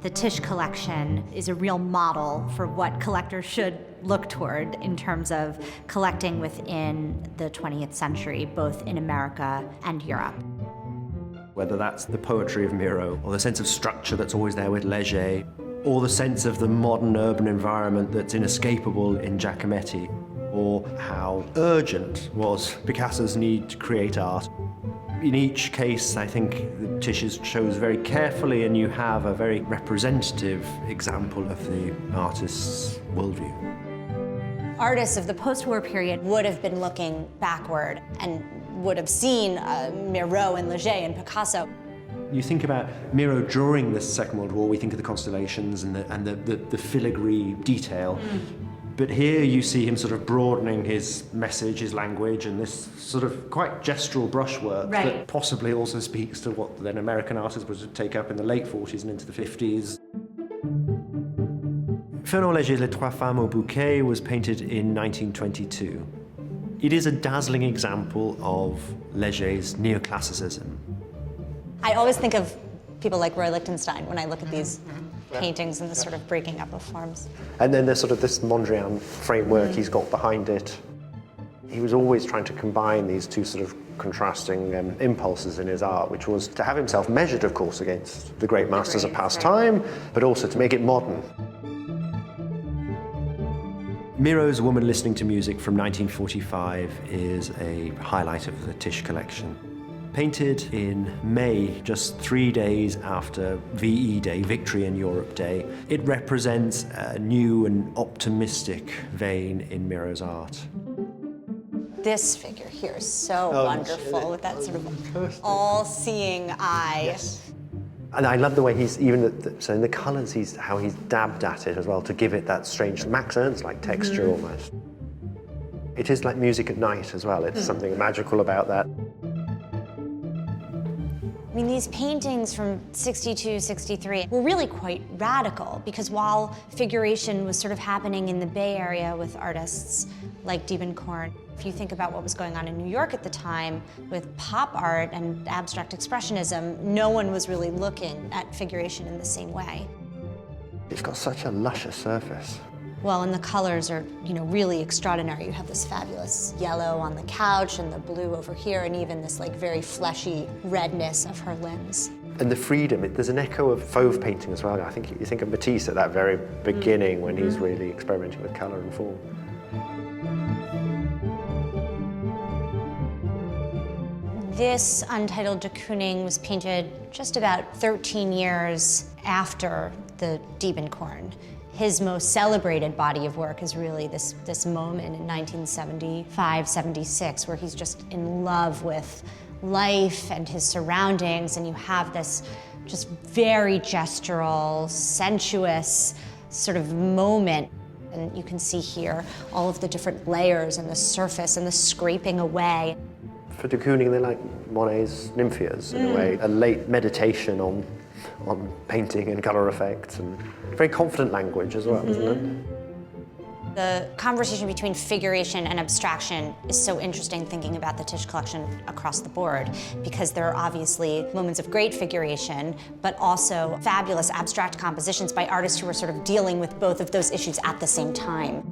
The Tisch collection is a real model for what collectors should look toward in terms of collecting within the 20th century, both in America and Europe. Whether that's the poetry of Miro, or the sense of structure that's always there with Leger, or the sense of the modern urban environment that's inescapable in Giacometti, or how urgent was Picasso's need to create art. In each case, I think the Tisch chose very carefully, and you have a very representative example of the artist's worldview. Artists of the post-war period would have been looking backward and would have seen Miro and Leger and Picasso. You think about Miro during the Second World War, we think of the constellations and the filigree detail. But here you see him sort of broadening his message, his language, and this sort of quite gestural brushwork that possibly also speaks to what then American artists would take up in the late 40s and into the 50s. Fernand Léger's Les Trois Femmes au Bouquet was painted in 1922. It is a dazzling example of Léger's neoclassicism. I always think of people like Roy Lichtenstein when I look at these paintings and this sort of breaking up of forms. And then there's sort of this Mondrian framework he's got behind it. He was always trying to combine these two sort of contrasting impulses in his art, which was to have himself measured, of course, against the great masters of past time, but also to make it modern. Miro's Woman Listening to Music from 1945 is a highlight of the Tisch collection. Painted in May, just 3 days after VE Day, Victory in Europe Day, it represents a new and optimistic vein in Miro's art. This figure here is so wonderful with that sort of all-seeing eye. Yes. And I love the way he's, even so in the colours, how he's dabbed at it as well to give it that strange Max Ernst-like texture almost. It is like music at night as well. It's something magical about that. I mean, these paintings from 62, 63 were really quite radical because while figuration was sort of happening in the Bay Area with artists like Diebenkorn, if you think about what was going on in New York at the time with pop art and abstract expressionism, no one was really looking at figuration in the same way. It's got such a luscious surface. Well, and the colors are, really extraordinary. You have this fabulous yellow on the couch and the blue over here, and even this like very fleshy redness of her limbs. And the freedom, there's an echo of Fauve painting as well. I think you think of Matisse at that very beginning when he's really experimenting with color and form. This Untitled de Kooning was painted just about 13 years after the Diebenkorn. His most celebrated body of work is really this moment in 1975, 76, where he's just in love with life and his surroundings, and you have this just very gestural, sensuous sort of moment. And you can see here all of the different layers and the surface and the scraping away. For de Kooning, they're like Monet's Nymphias in a way, a late meditation on painting and color effects, and very confident language as well, isn't it? The conversation between figuration and abstraction is so interesting thinking about the Tisch collection across the board, because there are obviously moments of great figuration, but also fabulous abstract compositions by artists who are sort of dealing with both of those issues at the same time.